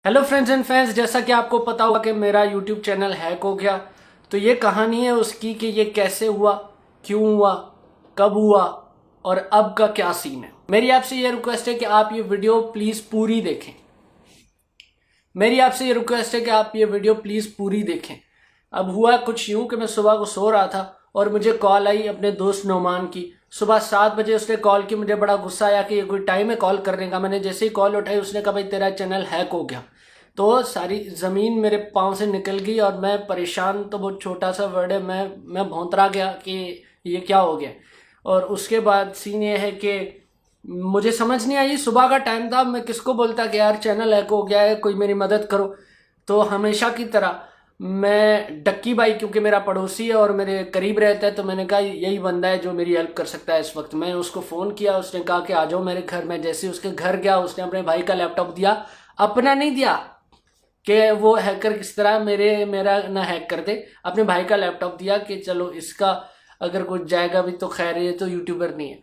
Hello friends and fans, जैसा कि आपको पता होगा कि मेरा यूट्यूब चैनल हैक हो गया। तो ये कहानी है उसकी कि ये कैसे हुआ, क्यों हुआ, कब हुआ और अब का क्या सीन है। मेरी आपसे ये रिक्वेस्ट है कि आप ये वीडियो प्लीज़ पूरी देखें। मेरी आपसे ये रिक्वेस्ट है कि आप ये वीडियो प्लीज़ पूरी देखें। अब हुआ कुछ यूं कि मैं सुबह को सो रहा था और मुझे कॉल आई अपने दोस्त नोमान की। सुबह 7 बजे उसने कॉल की। मुझे बड़ा गुस्सा आया कि ये कोई टाइम है कॉल करने का। मैंने जैसे ही कॉल उठाई उसने कहा भाई तेरा चैनल हैक हो गया। तो सारी ज़मीन मेरे पाँव से निकल गई और मैं परेशान, तो बहुत छोटा सा वर्ड है, मैं भौंतरा गया कि ये क्या हो गया। और उसके बाद सीन ये है कि मुझे समझ नहीं आई, सुबह का टाइम था, मैं किसको बोलता कि यार चैनल हैक हो गया है, कोई मेरी मदद करो। तो हमेशा की तरह मैं डक्की भाई, क्योंकि मेरा पड़ोसी है और मेरे करीब रहता है, तो मैंने कहा यही बंदा है जो मेरी हेल्प कर सकता है इस वक्त। मैं उसको फ़ोन किया, उसने कहा कि आ जाओ मेरे घर। मैं जैसे उसके घर गया उसने अपने भाई का लैपटॉप दिया, अपना नहीं दिया कि वो हैकर किस तरह मेरा ना हैक कर दे। अपने भाई का लैपटॉप दिया कि चलो इसका अगर कुछ जाएगा भी तो खैर, ये तो यूट्यूबर नहीं है।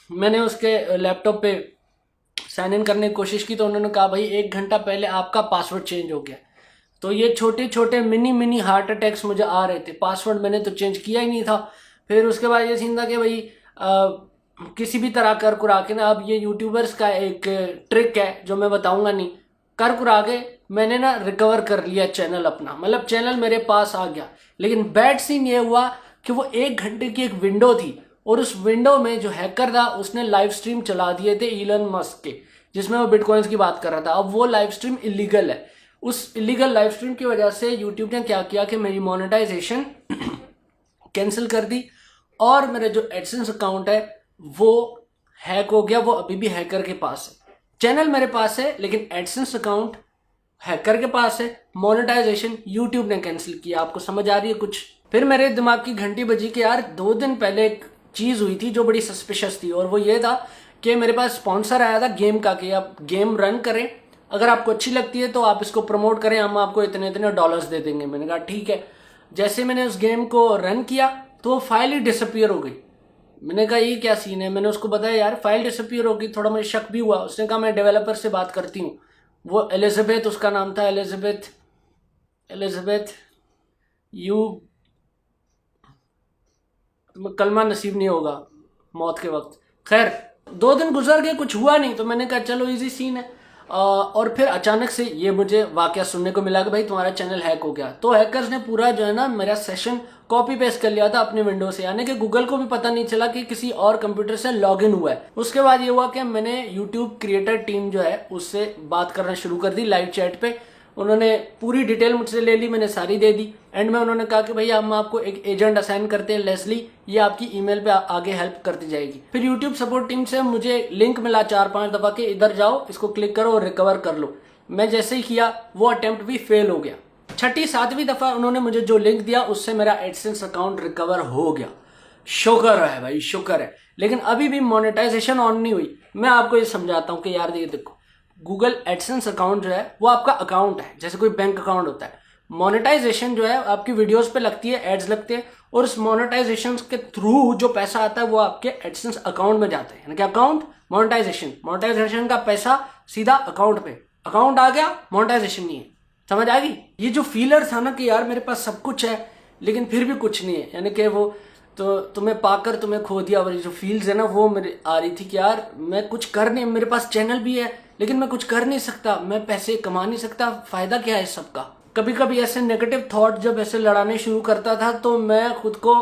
मैंने उसके लैपटॉप पे साइन इन करने की कोशिश की तो उन्होंने कहा भाई 1 घंटा पहले आपका पासवर्ड चेंज हो गया। तो ये छोटे छोटे मिनी मिनी हार्ट अटैक्स मुझे आ रहे थे। पासवर्ड मैंने तो चेंज किया ही नहीं था। फिर उसके बाद ये सीन था कि भाई किसी भी तरह कर कुरा के ना, अब ये यूट्यूबर्स का एक ट्रिक है जो मैं बताऊंगा नहीं, कर कुरा के मैंने ना रिकवर कर लिया चैनल अपना, मतलब चैनल मेरे पास आ गया। लेकिन बैड सीन ये हुआ कि वो 1 घंटे की एक विंडो थी और उस विंडो में जो हैकर था उसने लाइव स्ट्रीम चला दिए थे इलन मस्क के, जिसमें वो बिटकॉइंस की बात कर रहा था। अब वो लाइव स्ट्रीम इलीगल है। उस इलीगल लाइव स्ट्रीम की वजह से यूट्यूब ने क्या किया कि मेरी मोनेटाइजेशन कैंसिल कर दी और मेरा जो एडसेंस अकाउंट है वो हैक हो गया। वो अभी भी हैकर के पास है। चैनल मेरे पास है लेकिन एडसेंस अकाउंट हैकर के पास है। मोनेटाइजेशन यूट्यूब ने कैंसिल किया। आपको समझ आ रही है कुछ? फिर मेरे दिमाग की घंटी बजी कि यार 2 दिन पहले एक चीज़ हुई थी जो बड़ी सस्पिशियस थी, और वो ये था कि मेरे पास स्पॉन्सर आया था गेम का कि आप गेम रन करें, अगर आपको अच्छी लगती है तो आप इसको प्रमोट करें, हम आपको इतने इतने डॉलर्स दे देंगे। मैंने कहा ठीक है। जैसे मैंने उस गेम को रन किया तो वो फाइल ही डिसअपियर हो गई। मैंने कहा ये क्या सीन है। मैंने उसको बताया यार फाइल डिसअपियर होगी, थोड़ा मुझे शक भी हुआ। उसने कहा मैं डेवलपर से बात करती हूँ। वो एलिजाबेथ उसका नाम था, एलिजाबेथ यू, कलमा नसीब नहीं होगा मौत के वक्त। खैर 2 दिन गुजर गए, कुछ हुआ नहीं, तो मैंने कहा चलो इजी सीन है। और फिर अचानक से ये मुझे वाकया सुनने को मिला कि भाई तुम्हारा चैनल हैक हो गया। तो हैकर्स ने पूरा जो है ना मेरा सेशन कॉपी पेस्ट कर लिया था अपने विंडो से, यानी कि गूगल को भी पता नहीं चला कि किसी और कंप्यूटर से लॉग इन हुआ है। उसके बाद ये हुआ कि मैंने यूट्यूब क्रिएटर टीम जो है उससे बात करना शुरू कर दी लाइव चैट पे। उन्होंने पूरी डिटेल मुझसे ले ली, मैंने सारी दे दी। एंड में उन्होंने कहा कि भैया हम आपको एक एजेंट असाइन करते हैं लेस्ली, ये आपकी ईमेल पे आगे हेल्प करती जाएगी। फिर यूट्यूब सपोर्ट टीम से मुझे लिंक मिला 4-5 दफ़ा के इधर जाओ, इसको क्लिक करो और रिकवर कर लो। मैं जैसे ही किया वो अटेम्प्ट भी फेल हो गया। 6ठी-7वीं दफ़ा उन्होंने मुझे जो लिंक दिया उससे मेरा एडसेंस अकाउंट रिकवर हो गया। शुक्र है भाई, शुक्र है। लेकिन अभी भी मोनेटाइजेशन ऑन नहीं हुई। मैं आपको ये समझाता हूँ कि यार ये देखो, गूगल एडसेंस अकाउंट जो है वो आपका अकाउंट है, जैसे कोई बैंक अकाउंट होता है। मोनेटाइजेशन जो है आपकी वीडियोस पे लगती है, एड्स लगते हैं, और उस मोनेटाइजेशन के थ्रू जो पैसा आता है वो आपके एडसेंस अकाउंट में जाता है। यानी कि अकाउंट मोनेटाइजेशन का पैसा सीधा अकाउंट पे, अकाउंट आ गया, मोनेटाइजेशन नहीं है। समझ आ गई? ये जो फीलर था ना कि यार मेरे पास सब कुछ है लेकिन फिर भी कुछ नहीं है, यानी कि वो तो तुम्हें पाकर तुम्हें खो दिया वाली जो फील्स है ना, वो मेरे आ रही थी कि यार मैं कुछ कर नहीं, मेरे पास चैनल भी है लेकिन मैं कुछ कर नहीं सकता, मैं पैसे कमा नहीं सकता, फायदा क्या है इस सबका। कभी कभी ऐसे नेगेटिव थॉट जब ऐसे लड़ाने शुरू करता था तो मैं खुद को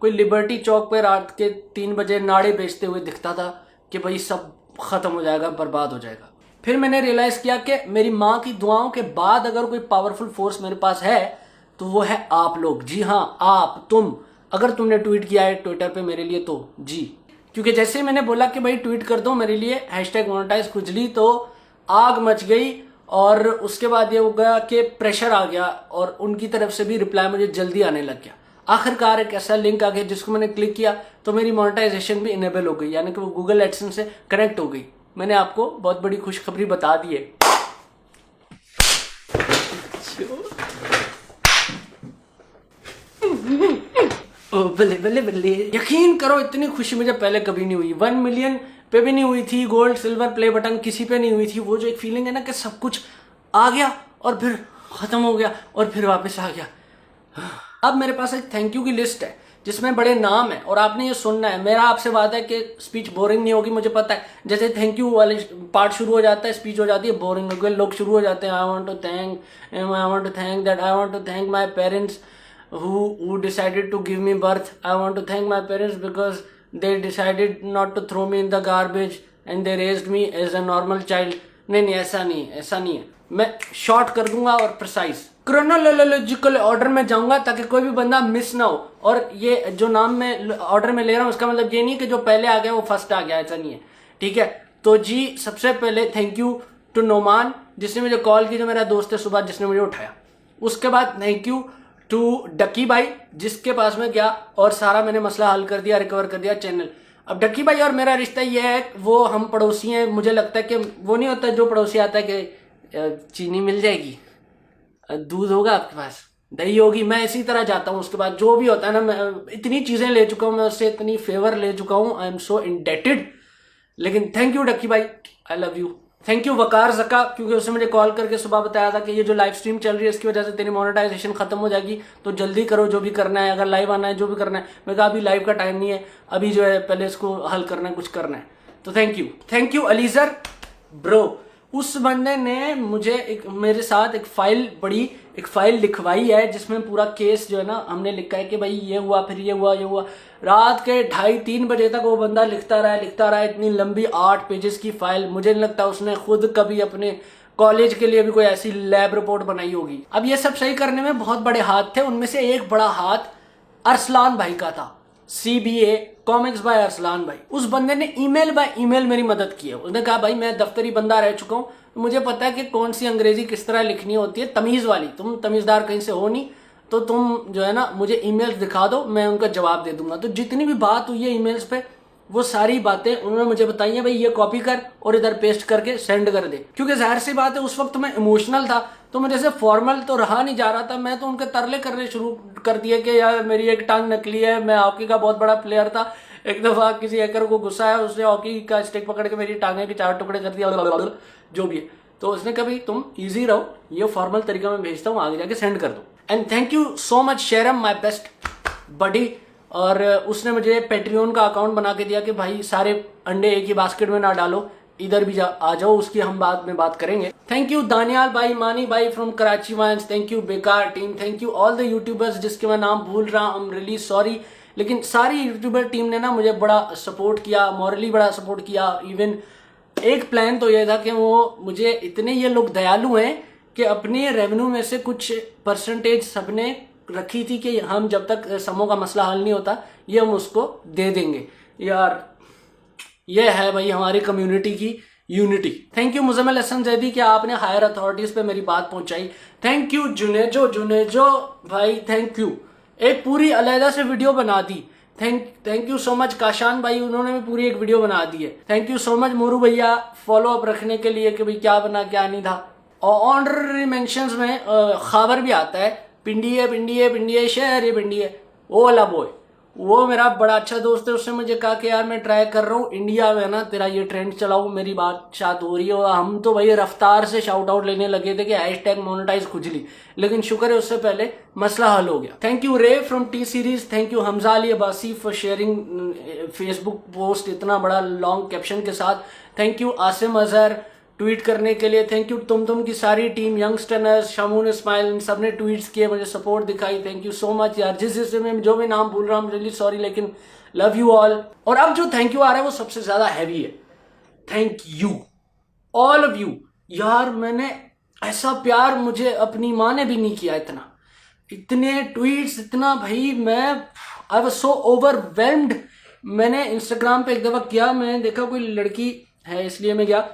कोई लिबर्टी चौक पे रात के 3 बजे नाड़े बेचते हुए दिखता था कि भाई सब खत्म हो जाएगा, बर्बाद हो जाएगा। फिर मैंने रियलाइज किया कि मेरी माँ की दुआओं के बाद अगर कोई पावरफुल फोर्स मेरे पास है तो वो है आप लोग। जी हाँ, आप, तुम, अगर तुमने ट्वीट किया है ट्विटर पे मेरे लिए तो जी, क्योंकि जैसे ही मैंने बोला कि भाई ट्वीट कर दो मेरे लिए #मोनेटाइज खुजली, तो आग मच गई। और उसके बाद ये हो गया कि प्रेशर आ गया और उनकी तरफ से भी रिप्लाई मुझे जल्दी आने लग गया। आखिरकार एक ऐसा लिंक आ गया जिसको मैंने क्लिक किया तो मेरी मोनेटाइजेशन भी इनेबल हो गई, यानी कि वो गूगल एडसेंस से कनेक्ट हो गई। मैंने आपको बहुत बड़ी खुशखबरी बता दी है। ओ बल्ले बल्ले बल्ले, यकीन करो इतनी खुशी मुझे पहले कभी नहीं हुई। 1 मिलियन पे भी नहीं हुई थी, गोल्ड सिल्वर प्ले बटन किसी पे नहीं हुई थी। वो जो एक फीलिंग है ना कि सब कुछ आ गया और फिर ख़त्म हो गया और फिर वापस आ गया। अब मेरे पास एक थैंक यू की लिस्ट है जिसमें बड़े नाम है और आपने ये सुनना है। मेरा आपसे वादा है कि स्पीच बोरिंग नहीं होगी, मुझे पता है। जैसे थैंक यू वाले पार्ट शुरू हो जाता है, स्पीच हो जाती है बोरिंग हो गई, लोग शुरू हो जाते हैं I want to thank my parents who decided to give me birth. I want to thank my parents because they decided not to throw me in the garbage and they raised me as a normal child. नहीं, ऐसा नहीं है। मैं short कर दूंगा और precise chronological order में जाऊंगा ताकि कोई भी बंदा मिस ना हो। और ये जो नाम मैं ऑर्डर में ले रहा हूँ उसका मतलब ये नहीं कि जो पहले आ गया वो फर्स्ट आ गया, ऐसा नहीं है, ठीक है। तो जी सबसे पहले थैंक यू टू नोमान जिसने मुझे कॉल की, जो मेरा दोस्त है सुबह, जिसने मुझे उठाया। उसके बाद थैंक यू टू डक्की भाई जिसके पास में गया और सारा मैंने मसला हल कर दिया, रिकवर कर दिया चैनल। अब डक्की भाई और मेरा रिश्ता ये है, वो हम पड़ोसी हैं। मुझे लगता है कि वो नहीं होता जो पड़ोसी आता है कि चीनी मिल जाएगी, दूध होगा आपके पास, दही होगी, मैं इसी तरह जाता हूँ। उसके बाद जो भी होता है ना, मैं इतनी चीज़ें ले चुका हूँ, मैं उससे इतनी फेवर ले चुका हूँ, आई एम सो इंडेटेड। लेकिन थैंक यू डक्की भाई, I love you. Thank you Waqar Zaka, क्योंकि उसने मुझे कॉल करके सुबह बताया था कि ये जो लाइव स्ट्रीम चल रही है इसकी वजह से तेरी मोनेटाइजेशन खत्म हो जाएगी, तो जल्दी करो जो भी करना है, अगर लाइव आना है जो भी करना है। मैं कहा अभी लाइव का टाइम नहीं है, अभी जो है पहले इसको हल करना है, कुछ करना है। तो थैंक यू अलीजर ब्रो। उस बंदे ने मुझे मेरे साथ एक फाइल लिखवाई है जिसमें पूरा केस जो है ना हमने लिखा है कि भाई ये हुआ, फिर ये हुआ। रात के 2:30-3 बजे तक वो बंदा लिखता रहा इतनी लंबी 8 पेजेस की फाइल। मुझे नहीं लगता उसने खुद कभी अपने कॉलेज के लिए भी कोई ऐसी लैब रिपोर्ट बनाई होगी। अब ये सब सही करने में बहुत बड़े हाथ थे, उनमें से एक बड़ा हाथ अरसलान भाई का था, CBA कॉमिक्स बाय अरसलान भाई। उस बंदे ने ईमेल बाय ईमेल मेरी मदद की है। उसने कहा भाई मैं दफ्तरी बंदा रह चुका हूँ, मुझे पता है कि कौन सी अंग्रेजी किस तरह लिखनी होती है, तमीज़ वाली। तुम तमीज़दार कहीं से हो नहीं, तो तुम जो है ना मुझे ईमेल्स दिखा दो, मैं उनका जवाब दे दूंगा। तो जितनी भी बात हुई है ईमेल्स पे, वो सारी बातें उन्होंने मुझे बताई है, भाई ये कॉपी कर और इधर पेस्ट करके सेंड कर दे। क्योंकि जाहिर सी बात है उस वक्त मैं इमोशनल था, तो मुझे से फॉर्मल तो रहा नहीं जा रहा था। मैं तो उनके तरले करने शुरू कर दिए कि यार मेरी एक टांग नकली है, मैं हॉकी का बहुत बड़ा प्लेयर था। एक दफ़ा किसी हैकर को गुस्सा है, उसने हॉकी का स्टिक पकड़ के मेरी टांगे के 4 टुकड़े कर दिया, जो भी है। तो उसने कहा भाई तुम ईजी रहो, ये फॉर्मल तरीका में भेजता हूँ, आगे जाके सेंड कर दो। And thank you so much शेरम, माई बेस्ट बडी। और उसने मुझे पेट्रियन का अकाउंट बना के दिया कि भाई सारे अंडे एक ही बास्केट में ना डालो, इधर भी आ जाओ, उसकी हम बाद में बात करेंगे। थैंक यू दानियाल भाई, मानी भाई from Karachi Vynz, thank you Bekaar team, thank you all the YouTubers जिसके मैं नाम भूल रहा हूँ, आई एम रियली सॉरी। लेकिन सारी यूट्यूबर टीम ने ना मुझे बड़ा सपोर्ट किया, मॉरली बड़ा सपोर्ट किया। इवन एक प्लान तो ये था कि वो मुझे, इतने ये लोग दयालु हैं कि अपने रेवेन्यू में से कुछ परसेंटेज सबने रखी थी कि हम जब तक समूह का मसला हल नहीं होता ये हम उसको दे देंगे। यार ये है भाई हमारी कम्युनिटी की unity. Thank you Muzammil Hasan Zaidi कि आपने हायर अथॉरिटीज पे मेरी बात पहुंचाई। थैंक यू जुनेजो भाई, थैंक यू। एक पूरी अलहदा से वीडियो बना दी। Thank you so much Kashan भाई, उन्होंने भी पूरी एक वीडियो बना दी है। थैंक यू सो मच मोरू भैया फॉलो अप रखने के लिए कि भाई क्या बना क्या नहीं था। और ऑनररी मेंशंस में खबर भी आता है, पिंडी शहर पिंडी है, वो वाला बॉय, वो मेरा बड़ा अच्छा दोस्त है। उसने मुझे कहा कि यार मैं ट्राई कर रहा हूँ इंडिया में ना तेरा ये ट्रेंड चलाऊँ, मेरी बात शायद हो रही है। और हम तो भाई रफ्तार से शाउट आउट लेने लगे थे कि हैशटैग मोनेटाइज खुजली, लेकिन शुक्र है उससे पहले मसला हल हो गया। थैंक यू रे from T series, thank you Hamza Ali Abbasi for sharing Facebook post इतना बड़ा लॉन्ग कैप्शन के साथ। Thank you Asim Azhar tweet करने के लिए। थैंक यू तुम की सारी टीम, यंगस्टर्स, शमून इस्माइल, इन सब ने ट्वीट्स किए, मुझे सपोर्ट दिखाई। थैंक यू सो मच यार। जिस में जो भी नाम भूल रहा हूँ रियली सॉरी, लेकिन लव यू ऑल। और अब जो थैंक यू आ रहा है वो सबसे ज्यादा हैवी है। Thank you all of you यार, मैंने ऐसा प्यार मुझे अपनी माँ ने भी नहीं किया, इतने ट्वीट्स, इतना भाई मैं आई वाज सो ओवरवेल्म्ड। मैंने इंस्टाग्राम पे एक दफा किया, मैंने देखा कोई लड़की है इसलिए मैं गया,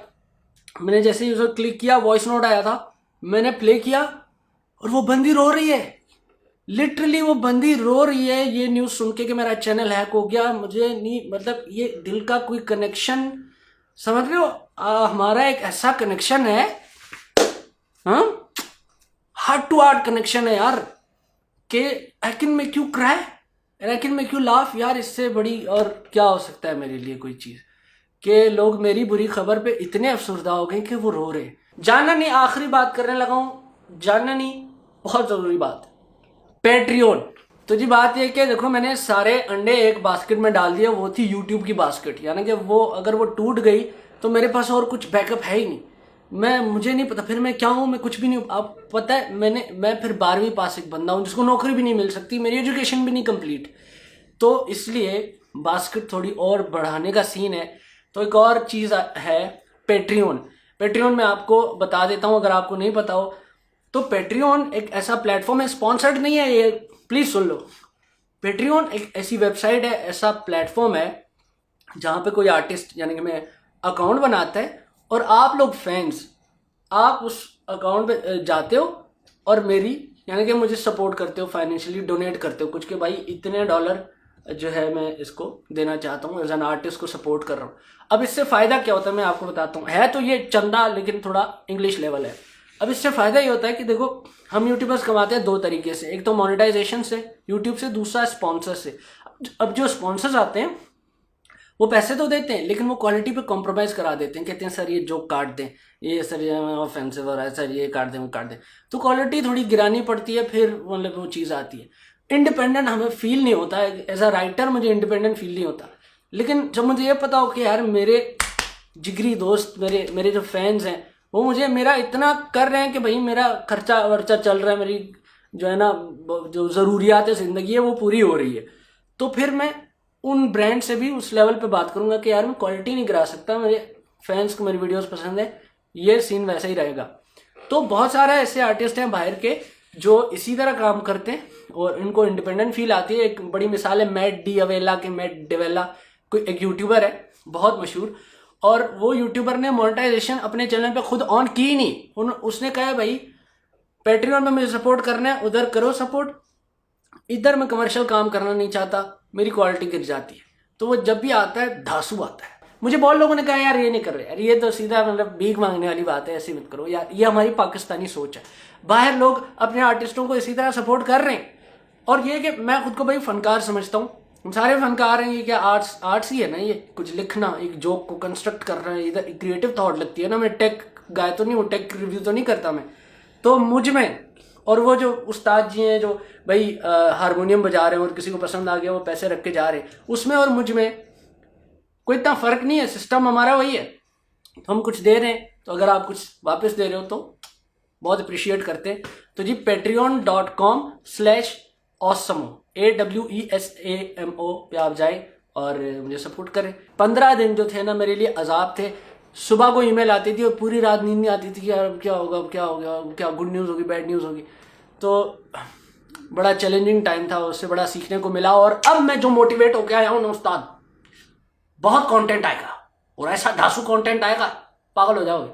मैंने जैसे ही उसको क्लिक किया वॉइस नोट आया था, मैंने प्ले किया और वो बंदी रो रही है, लिटरली वो बंदी रो रही है ये न्यूज़ सुन के कि मेरा चैनल हैक हो गया। मुझे नहीं, मतलब ये दिल का कोई कनेक्शन, समझ रहे हो, हमारा एक ऐसा कनेक्शन है, हार्ट टू हार्ट कनेक्शन है यार, कि I can make you cry and I can make you laugh. यार इससे बड़ी और क्या हो सकता है मेरे लिए कोई चीज़, कि लोग मेरी बुरी खबर पे इतने अफसरदा हो गए कि वो रो रहे। जानना नहीं, आखिरी बात करने लगा हूं, जानना नहीं, बहुत जरूरी बात, पेट्रियन। तो जी बात ये कि देखो मैंने सारे अंडे एक बास्केट में डाल दिए, वो थी यूट्यूब की बास्केट, यानी कि वो अगर वो टूट गई तो मेरे पास और कुछ बैकअप है ही नहीं। मुझे नहीं पता फिर मैं क्या हूँ, मैं कुछ भी नहीं हूँ। आप पता है मैं फिर 12वीं पास एक बंदा हूँ जिसको नौकरी भी नहीं मिल सकती, मेरी एजुकेशन भी नहीं कंप्लीट। तो इसलिए बास्केट थोड़ी और बढ़ाने का सीन है। तो एक और चीज़ है, पेट्रियन। पेट्रियन मैं आपको बता देता हूँ अगर आपको नहीं पता हो तो। पेट्रियन एक ऐसा प्लेटफॉर्म है, स्पॉन्सर्ड नहीं है ये, प्लीज सुन लो। पेट्रियन एक ऐसी वेबसाइट है, ऐसा प्लेटफॉर्म है जहां पे कोई आर्टिस्ट यानी कि मैं अकाउंट बनाता है और आप लोग फैंस आप उस अकाउंट पे जाते हो और मेरी यानी कि मुझे सपोर्ट करते हो, फाइनेंशियली डोनेट करते हो कुछ के भाई इतने डॉलर जो है मैं इसको देना चाहता हूँ, एज एन आर्टिस्ट को सपोर्ट कर रहा हूँ। अब इससे फायदा क्या होता है मैं आपको बताता हूँ। है तो ये चंदा लेकिन थोड़ा इंग्लिश लेवल है। अब इससे फायदा ये होता है कि देखो हम यूट्यूबर्स कमाते हैं दो तरीके से, एक तो मोनेटाइजेशन से यूट्यूब से, दूसरा स्पॉन्सर से। अब जो स्पॉन्सर्स आते हैं वो पैसे तो देते हैं लेकिन वो क्वालिटी पे कॉम्प्रोमाइज करा देते हैं, कहते हैं सर ये जोक काट दें, ये सर ये ऑफेंसिव हो रहा है, सर ये काट दें वो काट दें, तो क्वालिटी थोड़ी गिरानी पड़ती है, फिर मतलब वो चीज़ आती है। इंडिपेंडेंट हमें फील नहीं होता है, एज अ राइटर मुझे इंडिपेंडेंट फील नहीं होता। लेकिन जब मुझे ये पता हो कि यार मेरे जिगरी दोस्त, मेरे जो फैंस हैं वो मुझे मेरा इतना कर रहे हैं कि भाई मेरा खर्चा वर्चा चल रहा है, मेरी जो है ना जो ज़रूरियात है ज़िंदगी है वो पूरी हो रही है, तो फिर मैं उन ब्रांड से भी उस लेवल पे बात करूंगा कि यार मैं क्वालिटी नहीं गिरा सकता, मेरे फैंस को मेरी वीडियोस पसंद है, ये सीन वैसा ही रहेगा। तो बहुत सारे ऐसे आर्टिस्ट हैं बाहर के जो इसी तरह काम करते हैं और इनको इंडिपेंडेंट फील आती है। एक बड़ी मिसाल है मैट डी अवेला के, मैट डिवेला कोई एक यूट्यूबर है बहुत मशहूर, और वो यूट्यूबर ने मोनेटाइजेशन अपने चैनल पे खुद ऑन की नहीं, उसने कहा है भाई पेट्रियन में मुझे सपोर्ट करना है, उधर करो सपोर्ट, इधर मैं कमर्शियल काम करना नहीं चाहता, मेरी क्वालिटी गिर जाती है। तो वो जब भी आता है धांसू आता है। मुझे बहुत लोगों ने कहा यार ये नहीं कर रहे, यार ये तो सीधा मतलब भीख मांगने वाली बात है, ऐसे मत करो यार, ये हमारी पाकिस्तानी सोच है। बाहर लोग अपने आर्टिस्टों को इसी तरह सपोर्ट कर रहे हैं, और ये कि मैं खुद को भाई फनकार समझता हूँ, हम सारे फनकार हैं। ये क्या आर्ट्स ही है ना, ये कुछ लिखना, एक जोक को कंस्ट्रक्ट करना, इधर क्रिएटिव थॉट लगती है ना। मैं टेक गाय तो नहीं हूँ, टेक रिव्यू तो नहीं करता मैं, तो मुझ में और वो जो उस्ताद जी हैं जो भाई हारमोनियम बजा रहे हैं और किसी को पसंद आ गया वो पैसे रख के जा रहे हैं, उसमें और मुझ में कोई इतना फर्क नहीं है, सिस्टम हमारा वही है। तो हम कुछ दे रहे हैं, तो अगर आप कुछ वापस दे रहे हो तो बहुत अप्रिशिएट करते हैं। तो जी patreon.com/awesamo AWESAMO पे आप जाए और मुझे सपोर्ट करें। 15 दिन जो थे ना मेरे लिए अजाब थे। सुबह को ईमेल आती थी और पूरी रात नींद नहीं आती थी कि यार क्या होगा, अब क्या होगा, क्या गुड न्यूज़ होगी, बैड न्यूज़ होगी। तो बड़ा चैलेंजिंग टाइम था, उससे बड़ा सीखने को मिला। और अब मैं जो मोटिवेट होकर आया हूँ ना उस्ताद, बहुत कंटेंट आएगा और ऐसा धांसू कंटेंट आएगा पागल हो जाओगे।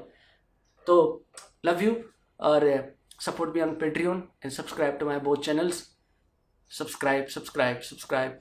तो लव यू, और support me on Patreon and subscribe to my both channels. Subscribe.